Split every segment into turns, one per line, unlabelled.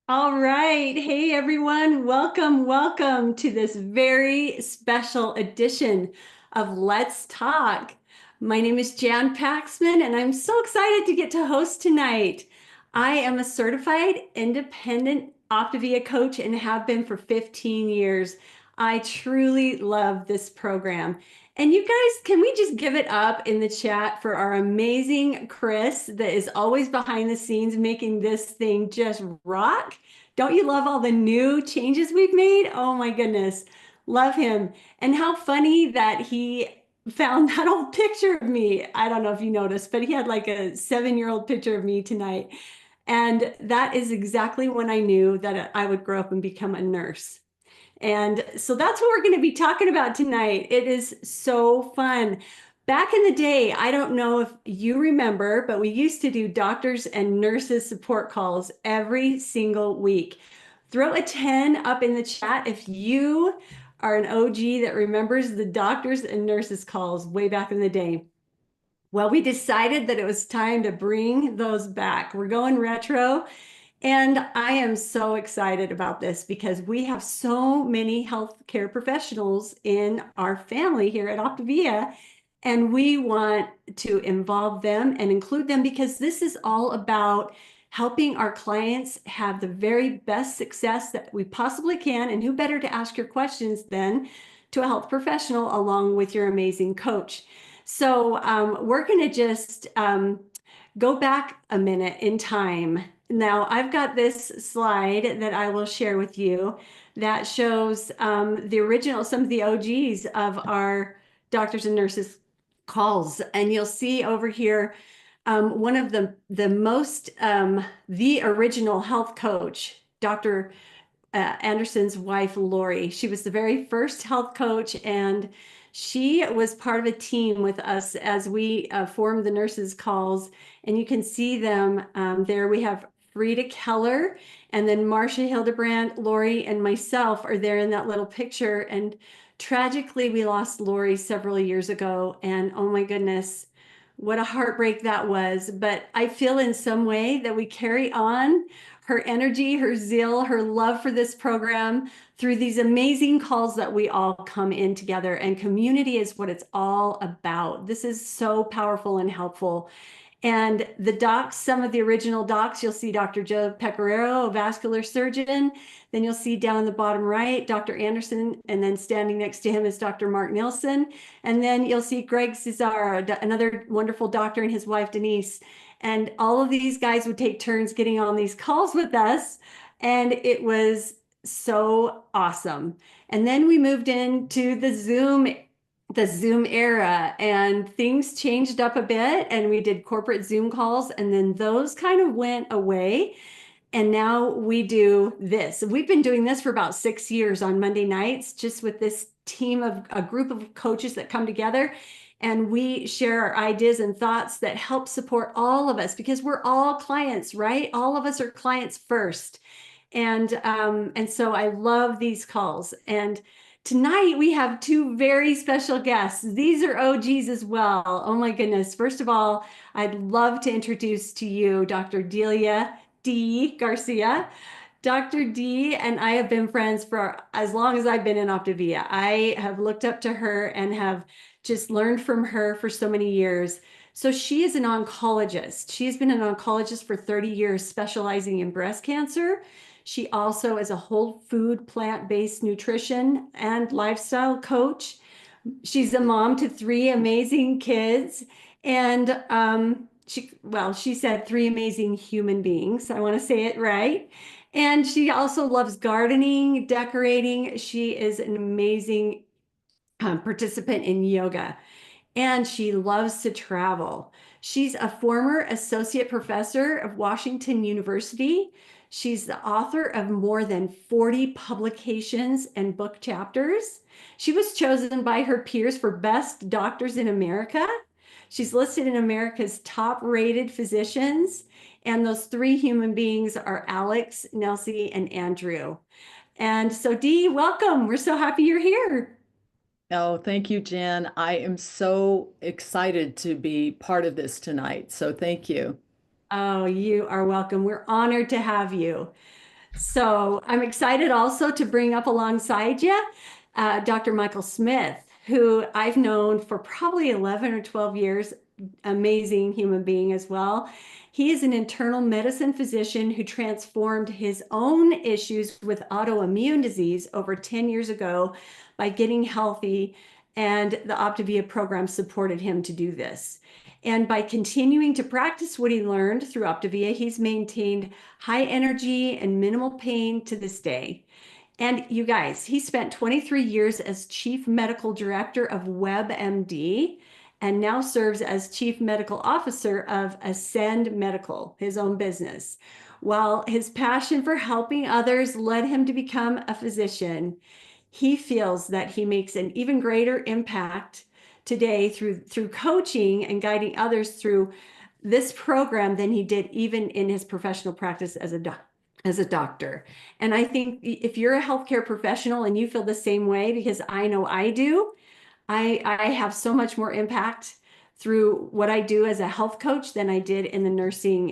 All right. Hey, everyone. Welcome, welcome to this very special edition of Let's Talk. My name is Jan Paxman, and I'm so excited to get to host tonight. I am a certified independent Optavia coach and have been for 15 years. I truly love this program. And you guys, can we just give it up in the chat for our amazing Chris that is always behind the scenes making this thing just rock? Don't you love all the new changes we've made? Oh my goodness. Love him. And how funny that he found that old picture of me. I don't know if you noticed, but he had like a 7-year-old picture of me tonight. And that is exactly when I knew that I would grow up and become a nurse. And so that's what we're going to be talking about tonight. It is so fun. Back in the day, I don't know if you remember, but we used to do doctors and nurses support calls every single week. Throw a 10 up in the chat if you are an OG that remembers the doctors and nurses calls way back in the day. Well, we decided that it was time to bring those back. We're going retro. And I am so excited about this because we have so many healthcare professionals in our family here at Optavia, and we want to involve them and include them because this is all about helping our clients have the very best success that we possibly can. And who better to ask your questions than to a health professional along with your amazing coach. So we're going to just go back a minute in time. Now, I've got this slide that I will share with you that shows the original, some of the OGs of our doctors and nurses calls. And you'll see over here one of the original health coach, Dr. Anderson's wife, Lori. She was the very first health coach, and she was part of a team with us as we formed the nurses calls. And you can see them there. We have Frida Keller, and then Marcia Hildebrand, Lori, and myself are there in that little picture. And tragically, we lost Lori several years ago. And oh my goodness, what a heartbreak that was. But I feel in some way that we carry on her energy, her zeal, her love for this program through these amazing calls that we all come in together. And community is what it's all about. This is so powerful and helpful. And the docs, some of the original docs, you'll see Dr. Joe Pecoraro, a vascular surgeon. Then you'll see down in the bottom right, Dr. Anderson, and then standing next to him is Dr. Mark Nilsson. And then you'll see Greg Cesaro, another wonderful doctor, and his wife, Denise. And all of these guys would take turns getting on these calls with us. And it was so awesome. And then we moved into the Zoom era, and things changed up a bit, and we did corporate Zoom calls, and then those kind of went away. And now we do this. We've been doing this for about 6 years on Monday nights, just with this team of a group of coaches that come together, and we share our ideas and thoughts that help support all of us because we're all clients, right? All of us are clients first. And so I love these calls. And tonight we have two very special guests. These are OGs as well. Oh my goodness. First of all, I'd love to introduce to you Dr. Delia D. Garcia. Dr. D and I have been friends for as long as I've been in Optavia. I have looked up to her and have just learned from her for so many years. So she is an oncologist. She's been an oncologist for 30 years, specializing in breast cancer. She also is a whole food, plant-based nutrition and lifestyle coach. She's a mom to three amazing kids. And she said three amazing human beings. I want to say it right. And she also loves gardening, decorating. She is an amazing participant in yoga, and she loves to travel. She's a former associate professor of Washington University. She's the author of more than 40 publications and book chapters. She was chosen by her peers for Best Doctors in America. She's listed in America's top rated physicians. And those three human beings are Alex, Nelsie, and Andrew. And so, Dee, welcome. We're so happy you're here.
Oh, thank you, Jen. I am so excited to be part of this tonight. So thank you.
Oh, you are welcome. We're honored to have you. So I'm excited also to bring up alongside you Dr. Michael Smith, who I've known for probably 11 or 12 years, amazing human being as well. He is an internal medicine physician who transformed his own issues with autoimmune disease over 10 years ago by getting healthy, and the Optavia program supported him to do this. And by continuing to practice what he learned through Optavia, he's maintained high energy and minimal pain to this day. And you guys, he spent 23 years as chief medical director of WebMD and now serves as chief medical officer of Ascend Medical, his own business. While his passion for helping others led him to become a physician, he feels that he makes an even greater impact today through coaching and guiding others through this program than he did even in his professional practice as a doctor. And I think if you're a healthcare professional and you feel the same way, because I know I do, I have so much more impact through what I do as a health coach than I did in the nursing,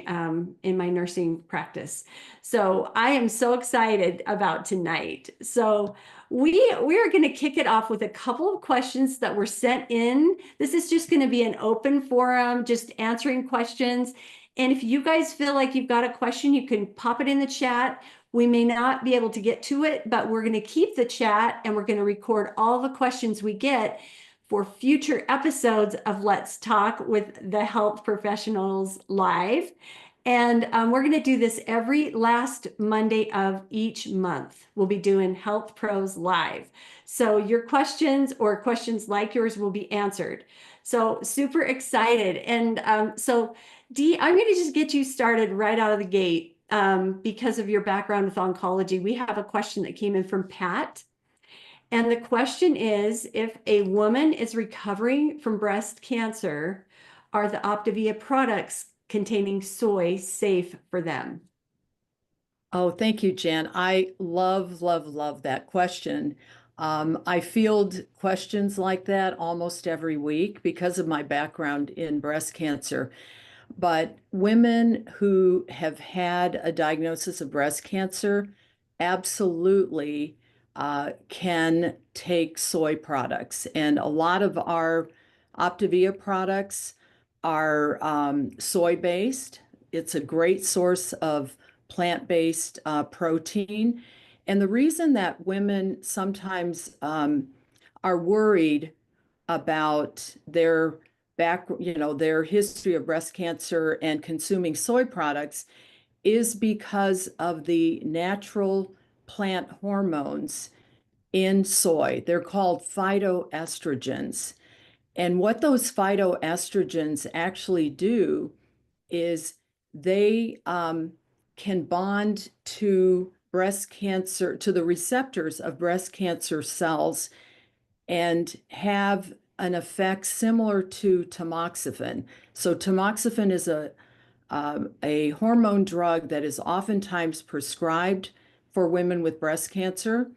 in my nursing practice. So I am so excited about tonight. So we are going to kick it off with a couple of questions that were sent in. This is just going to be an open forum, just answering questions. And if you guys feel like you've got a question, you can pop it in the chat. We may not be able to get to it, but we're going to keep the chat and we're going to record all the questions we get for future episodes of Let's Talk with the Health Professionals Live. And we're going to do this every last Monday of each month. We'll be doing Health Pros Live. So your questions or questions like yours will be answered. So super excited. And so Dee, I'm going to just get you started right out of the gate because of your background with oncology. We have a question that came in from Pat. And the question is, if a woman is recovering from breast cancer, are the Optavia products containing soy safe for them?
Oh, thank you, Jan. I love, love, love that question. I field questions like that almost every week because of my background in breast cancer. But women who have had a diagnosis of breast cancer absolutely can take soy products. And a lot of our Optavia products are soy-based. It's a great source of plant-based protein. And the reason that women sometimes are worried about their their history of breast cancer and consuming soy products is because of the natural plant hormones in soy. They're called phytoestrogens. And what those phytoestrogens actually do is they can bond to breast cancer, to the receptors of breast cancer cells, and have an effect similar to tamoxifen. So tamoxifen is a hormone drug that is oftentimes prescribed for women with breast cancer,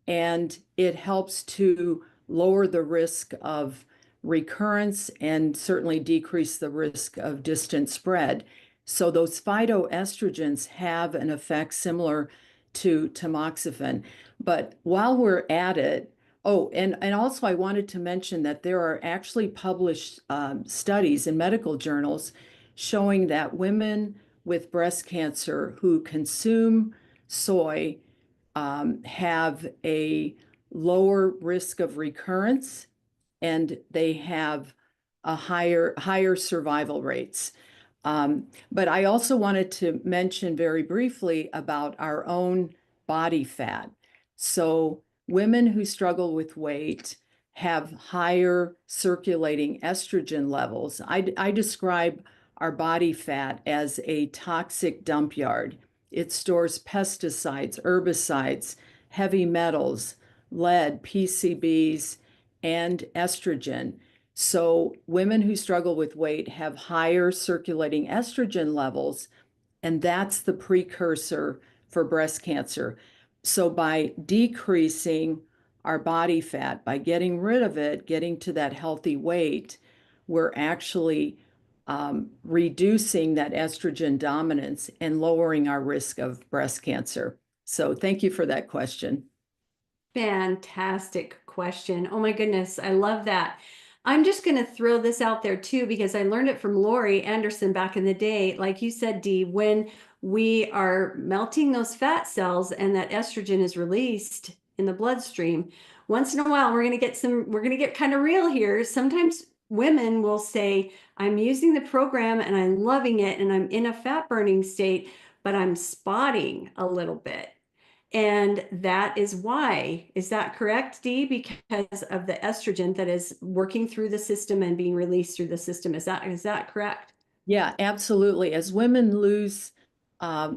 and it helps to lower the risk of recurrence and certainly decrease the risk of distant spread. So those phytoestrogens have an effect similar to tamoxifen. But while we're at it, oh, and also I wanted to mention that there are actually published studies in medical journals showing that women with breast cancer who consume soy have a lower risk of recurrence, and they have a higher survival rates. But I also wanted to mention very briefly about our own body fat. So women who struggle with weight have higher circulating estrogen levels. I describe our body fat as a toxic dump yard. It stores pesticides, herbicides, heavy metals, lead, PCBs, and estrogen. So women who struggle with weight have higher circulating estrogen levels, and that's the precursor for breast cancer. So by decreasing our body fat, by getting rid of it, getting to that healthy weight, we're actually reducing that estrogen dominance and lowering our risk of breast cancer. So thank you for that question.
Fantastic question. Oh my goodness, I love that. I'm just going to throw this out there too, because I learned it from Lori Anderson back in the day. Like you said, Dee, when we are melting those fat cells and that estrogen is released in the bloodstream, once in a while, we're going to get kind of real here. Sometimes women will say, I'm using the program and I'm loving it and I'm in a fat burning state, but I'm spotting a little bit. And that is why. Is that correct, Dee? Because of the estrogen that is working through the system and being released through the system. Is that correct?
Yeah, absolutely. As women lose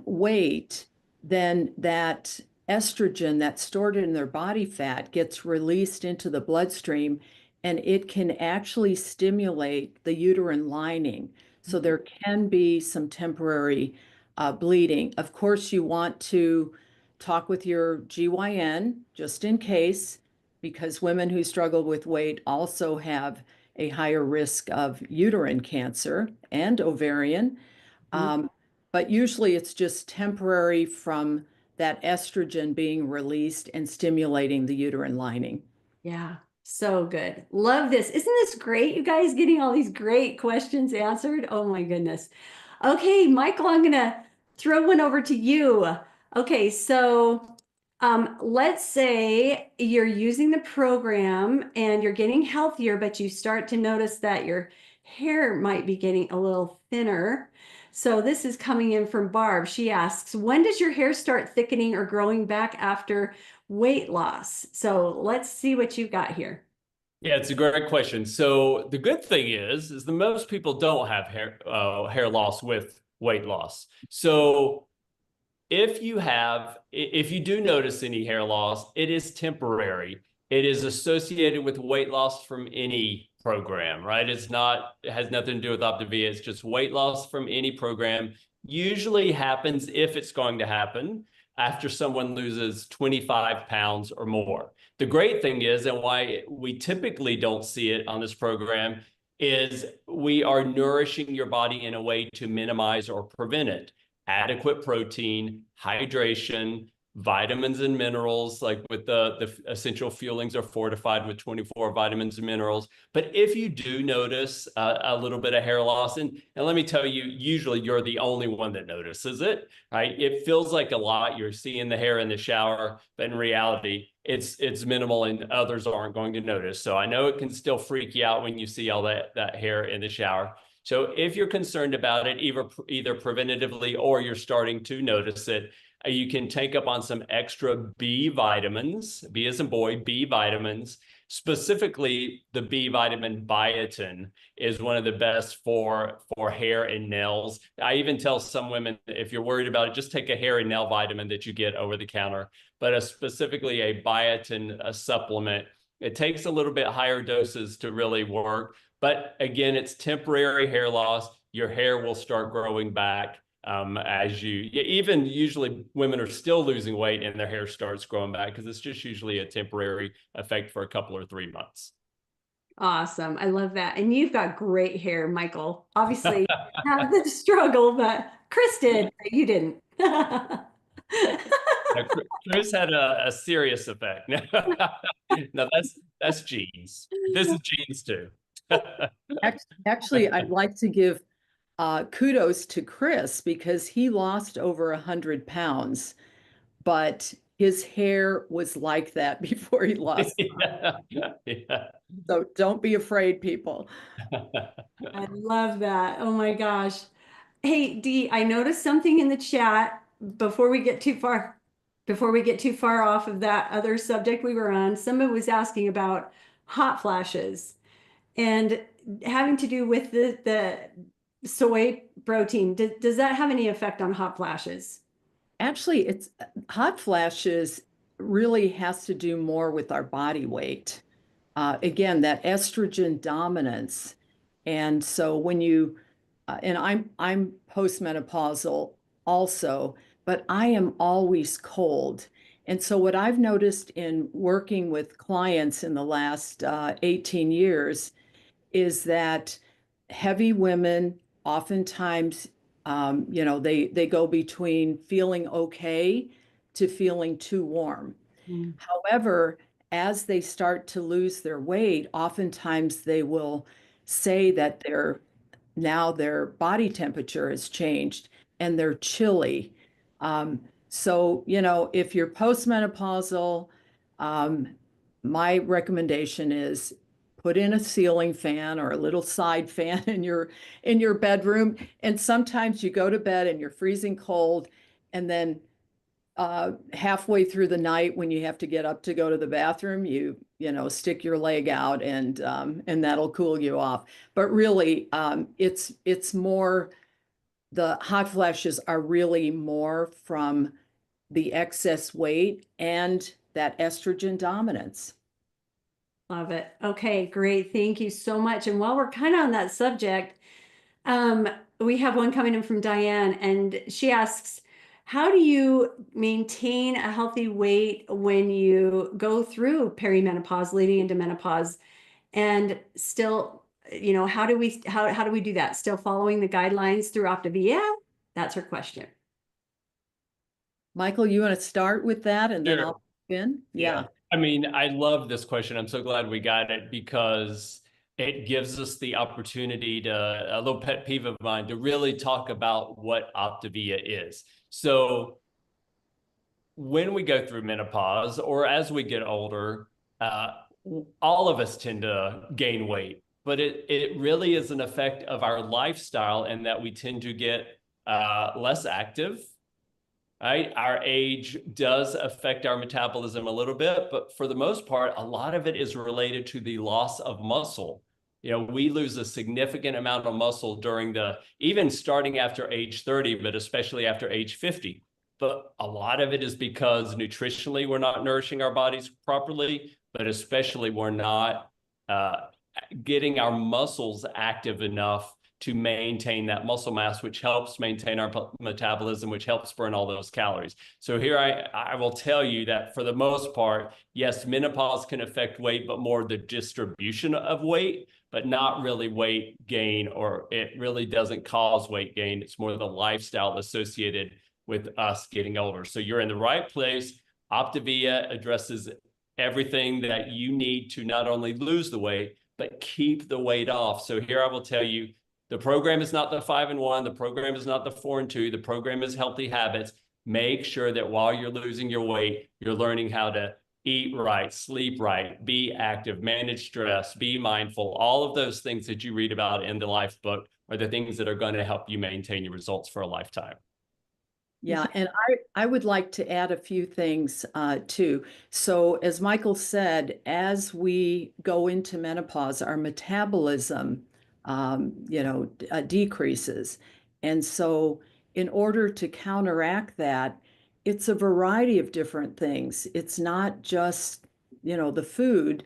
weight, then that estrogen that's stored in their body fat gets released into the bloodstream, and it can actually stimulate the uterine lining. So there can be some temporary bleeding. Of course, you want to talk with your GYN just in case, because women who struggle with weight also have a higher risk of uterine cancer and ovarian. But usually it's just temporary from that estrogen being released and stimulating the uterine lining.
Yeah, so good. Love this. Isn't this great? You guys getting all these great questions answered? Oh my goodness. Okay, Michael, I'm gonna throw one over to you. Okay, so let's say you're using the program and you're getting healthier, but you start to notice that your hair might be getting a little thinner. So this is coming in from Barb. She asks, when does your hair start thickening or growing back after weight loss? So let's see what you've got here.
Yeah, it's a great question. So the good thing is that most people don't have hair loss with weight loss. So if you do notice any hair loss, it is temporary. It is associated with weight loss from any program, right? It has nothing to do with Optavia. It's just weight loss from any program. Usually happens, if it's going to happen, after someone loses 25 pounds or more. The great thing is, and why we typically don't see it on this program, is we are nourishing your body in a way to minimize or prevent it. Adequate protein, hydration, vitamins and minerals, like with the essential fuelings are fortified with 24 vitamins and minerals. But if you do notice a little bit of hair loss, and let me tell you, usually you're the only one that notices it, right? It feels like a lot. You're seeing the hair in the shower, but in reality, it's minimal and others aren't going to notice. So I know it can still freak you out when you see all that hair in the shower. So if you're concerned about it, either preventatively or you're starting to notice it, you can take up on some extra B vitamins, B as in boy, B vitamins. Specifically, the B vitamin biotin is one of the best for hair and nails. I even tell some women, if you're worried about it, just take a hair and nail vitamin that you get over the counter. But specifically a biotin supplement. It takes a little bit higher doses to really work. But again, it's temporary hair loss. Your hair will start growing back even usually women are still losing weight and their hair starts growing back because it's just usually a temporary effect for a couple or 3 months.
Awesome. I love that. And you've got great hair, Michael. Obviously, you have the struggle, but Chris did, but you didn't.
Chris had a serious effect. No, that's genes. This is genes too.
Actually, I'd like to give kudos to Chris because he lost over 100 pounds, but his hair was like that before he lost.
Yeah.
So don't be afraid, people.
I love that. Oh my gosh. Hey, Dee, I noticed something in the chat before we get too far, off of that other subject we were on. Someone was asking about hot flashes and having to do with the soy protein. Does that have any effect on hot flashes?
Actually, it's hot flashes really has to do more with our body weight. Again, that estrogen dominance. And so when you, and I'm postmenopausal also, but I am always cold. And so what I've noticed in working with clients in the last 18 years is that heavy women oftentimes, they go between feeling okay to feeling too warm.
Mm.
However, as they start to lose their weight, oftentimes they will say that their body temperature has changed and they're chilly. So, if you're postmenopausal, um, my recommendation is put in a ceiling fan or a little side fan in your bedroom. And sometimes you go to bed and you're freezing cold, and then halfway through the night when you have to get up to go to the bathroom, stick your leg out, and that'll cool you off. But really, it's more, the hot flashes are really more from the excess weight and that estrogen dominance.
Love it. Okay, great. Thank you so much. And while we're kind of on that subject, we have one coming in from Diane, and she asks, how do you maintain a healthy weight when you go through perimenopause, leading into menopause, and still, how do we do that? Still following the guidelines through Optavia? That's her question.
Michael, you want to start with that and then
Sure.
I'll in? Yeah.
I mean, I love this question. I'm so glad we got it because it gives us the opportunity to, a little pet peeve of mine, to really talk about what Optavia is. So when we go through menopause or as we get older, all of us tend to gain weight, but it really is an effect of our lifestyle and that we tend to get less active. Right? Our age does affect our metabolism a little bit, but for the most part, a lot of it is related to the loss of muscle. We lose a significant amount of muscle even starting after age 30, but especially after age 50. But a lot of it is because nutritionally, we're not nourishing our bodies properly, but especially we're not getting our muscles active enough to maintain that muscle mass, which helps maintain our metabolism, which helps burn all those calories. So here I will tell you that for the most part, yes, menopause can affect weight, but more the distribution of weight, but not really weight gain, or it really doesn't cause weight gain. It's more the lifestyle associated with us getting older. So you're in the right place. Optavia addresses everything that you need to not only lose the weight, but keep the weight off. So here I will tell you, the program is not the 5-in-1. The program is not the 4-in-2. The program is Healthy Habits. Make sure that while you're losing your weight, you're learning how to eat right, sleep right, be active, manage stress, be mindful. All of those things that you read about in the Life book are the things that are going to help you maintain your results for a lifetime.
Yeah, and I would like to add a few things too. So as Michael said, as we go into menopause, our metabolism, decreases. And so in order to counteract that, it's a variety of different things. It's not just, the food,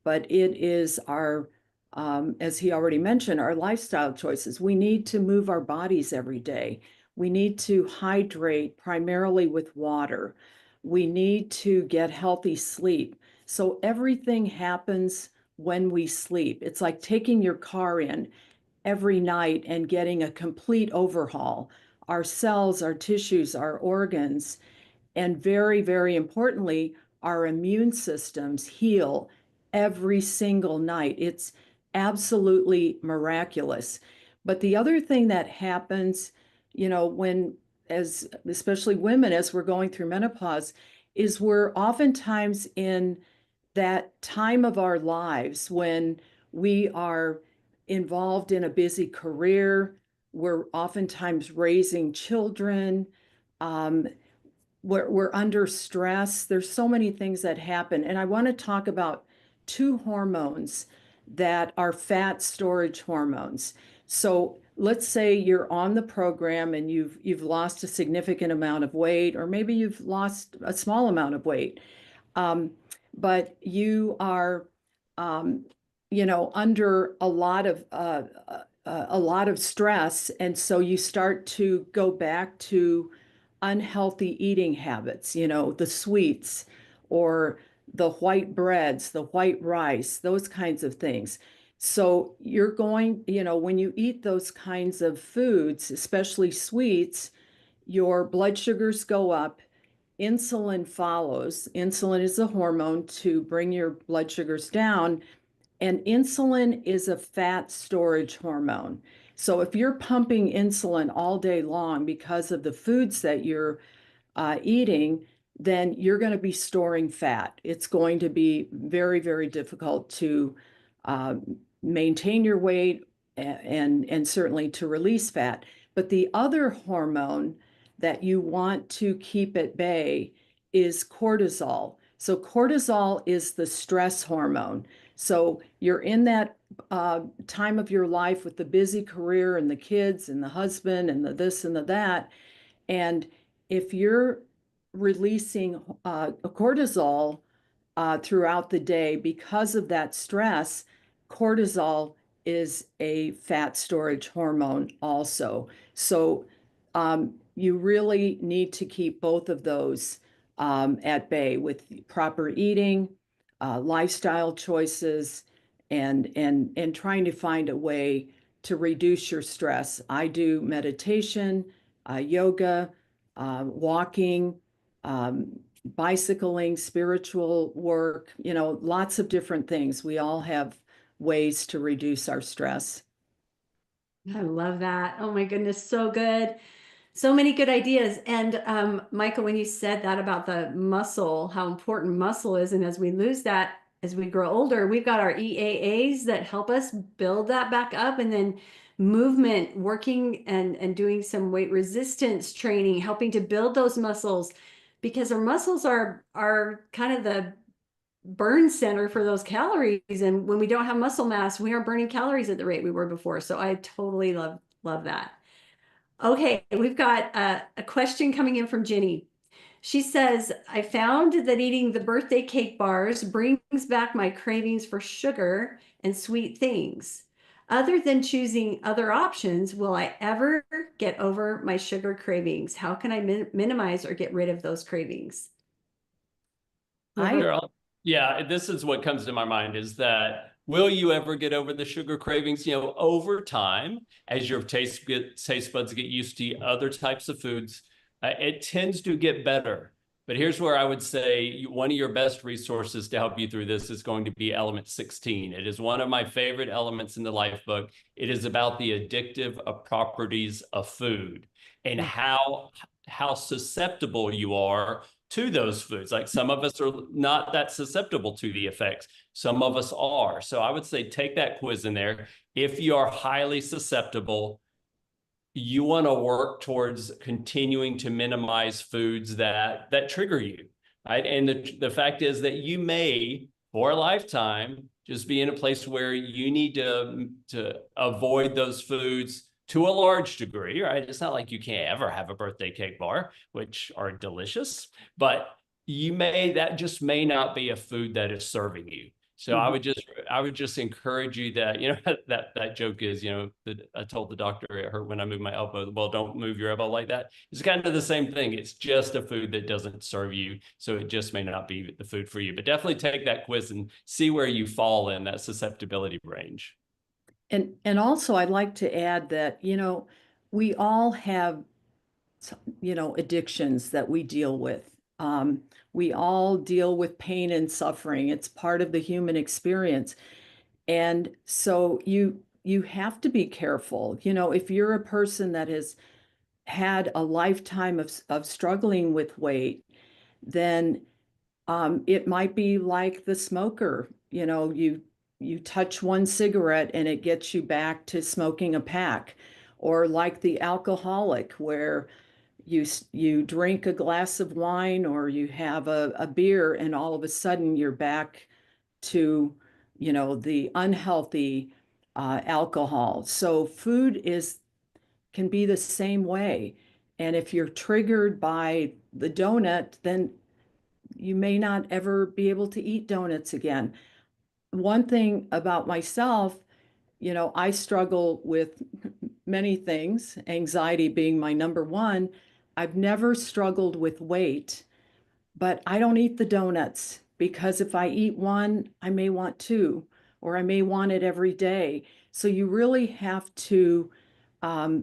but it is our, as he already mentioned, our lifestyle choices. We need to move our bodies every day. We need to hydrate primarily with water. We need to get healthy sleep. So everything happens when we sleep. It's like taking your car in every night and getting a complete overhaul. Our cells, our tissues, our organs, and very, very importantly, our immune systems heal every single night. It's absolutely miraculous. But the other thing that happens, especially women, as we're going through menopause, is we're oftentimes in that time of our lives when we are involved in a busy career. We're oftentimes raising children. We're under stress. There's so many things that happen. And I want to talk about two hormones that are fat storage hormones. So let's say you're on the program and you've lost a significant amount of weight, or maybe you've lost a small amount of weight, but you are, under a lot of stress, and so you start to go back to unhealthy eating habits, the sweets or the white breads, the white rice, those kinds of things. So you're going, when you eat those kinds of foods, especially sweets, your blood sugars go up, insulin follows. Insulin is a hormone to bring your blood sugars down, and insulin is a fat storage hormone. So if you're pumping insulin all day long because of the foods that you're eating, then you're going to be storing fat. It's going to be very, very difficult to uh, maintain your weight and certainly to release fat. But the other hormone that you want to keep at bay is cortisol. So cortisol is the stress hormone. So you're in that time of your life with the busy career and the kids and the husband and the this and the that. And if you're releasing cortisol throughout the day because of that stress, cortisol is a fat storage hormone also. So you really need to keep both of those at bay with proper eating, lifestyle choices, and trying to find a way to reduce your stress. I do meditation, yoga, walking, bicycling, spiritual work, lots of different things. We all have ways to reduce our stress.
I love that. Oh my goodness, so good. So many good ideas. And Michael, when you said that about the muscle, how important muscle is, and as we lose that, as we grow older, we've got our EAAs that help us build that back up, and then movement, working and doing some weight resistance training, helping to build those muscles, because our muscles are kind of the burn center for those calories. And when we don't have muscle mass, we aren't burning calories at the rate we were before. So I totally love that. Okay, we've got a question coming in from Jenny. She says, I found that eating the birthday cake bars brings back my cravings for sugar and sweet things. Other than choosing other options, will I ever get over my sugar cravings? How can I minimize or get rid of those cravings?
Sure, yeah, this is what comes to my mind is that will you ever get over the sugar cravings? Over time, as your taste buds get used to other types of foods, it tends to get better. But here's where I would say one of your best resources to help you through this is going to be element 16. It is one of my favorite elements in the Life Book. It is about the addictive properties of food and how susceptible you are to those foods. Like some of us are not that susceptible to the effects. Some of us are. So I would say take that quiz in there. If you are highly susceptible, you want to work towards continuing to minimize foods that trigger you, right? And the fact is that you may, for a lifetime, just be in a place where you need to avoid those foods to a large degree, right? It's not like you can't ever have a birthday cake bar, which are delicious, but that just may not be a food that is serving you. So I would just encourage you that, that joke is, that I told the doctor it hurt when I moved my elbow. Well, don't move your elbow like that. It's kind of the same thing. It's just a food that doesn't serve you. So it just may not be the food for you, but definitely take that quiz and see where you fall in that susceptibility range.
And also I'd like to add that, we all have, addictions that we deal with. We all deal with pain and suffering. It's part of the human experience. And so you have to be careful. If you're a person that has had a lifetime of struggling with weight, then it might be like the smoker. You touch one cigarette and it gets you back to smoking a pack, or like the alcoholic where you drink a glass of wine or you have a beer and all of a sudden you're back to the unhealthy alcohol. So food can be the same way. And if you're triggered by the donut, then you may not ever be able to eat donuts again. One thing about myself, I struggle with many things, anxiety being my number one. I've never struggled with weight, but I don't eat the donuts because if I eat one, I may want two, or I may want it every day. So you really have to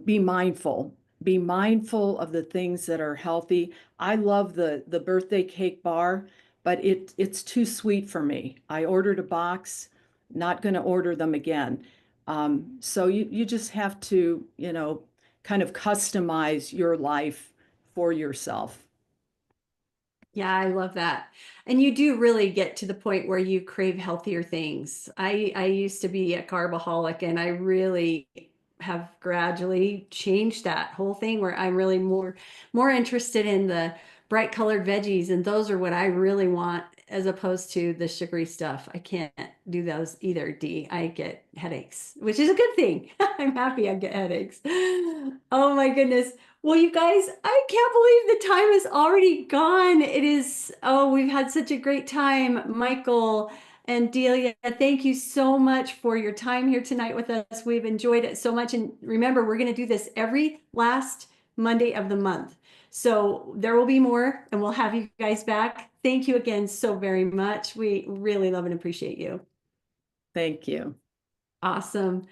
be mindful. Be mindful of the things that are healthy. I love the birthday cake bar, but it's too sweet for me. I ordered a box, not going to order them again. So you just have to, kind of customize your life for yourself.
Yeah, I love that. And you do really get to the point where you crave healthier things. I used to be a carbaholic, and I really have gradually changed that whole thing where I'm really more interested in the bright colored veggies, and those are what I really want as opposed to the sugary stuff. I can't do those either, Dee. I get headaches, which is a good thing. I'm happy I get headaches. Oh my goodness. Well, you guys, I can't believe the time is already gone. It is, oh, we've had such a great time. Michael and Delia, thank you so much for your time here tonight with us. We've enjoyed it so much. And remember, we're going to do this every last Monday of the month. So there will be more, and we'll have you guys back. Thank you again so very much. We really love and appreciate you.
Thank you.
Awesome.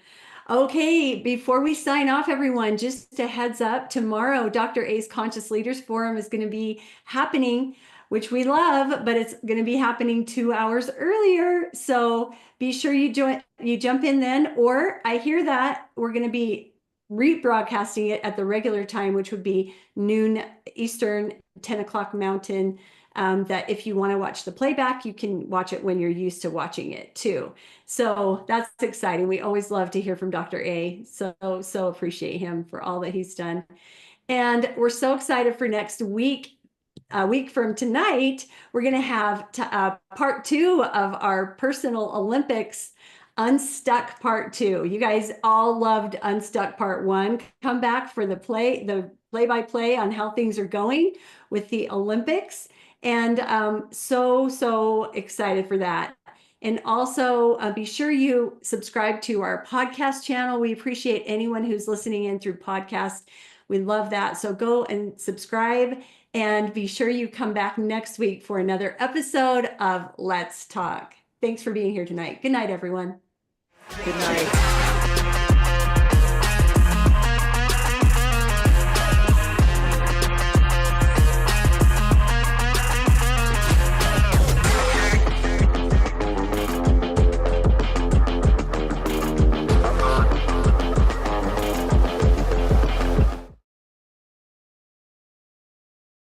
Okay, before we sign off, everyone, just a heads up, tomorrow, Dr. A's Conscious Leaders Forum is going to be happening, which we love, but it's going to be happening 2 hours earlier. So be sure you jump in then, or I hear that we're going to be rebroadcasting it at the regular time, which would be noon Eastern, 10 o'clock Mountain. That if you want to watch the playback, you can watch it when you're used to watching it too. So that's exciting. We always love to hear from Dr. A. So appreciate him for all that he's done. And we're so excited for next week. A week from tonight, we're going to have part 2 of our personal Olympics Unstuck Part 2. You guys all loved Unstuck Part 1. Come back for the play-by-play on how things are going with the Olympics. And so excited for that. And also be sure you subscribe to our podcast channel. We appreciate anyone who's listening in through podcast. We love that. So go and subscribe, and be sure you come back next week for another episode of Let's Talk. Thanks for being here tonight. Good night, everyone.
Good night.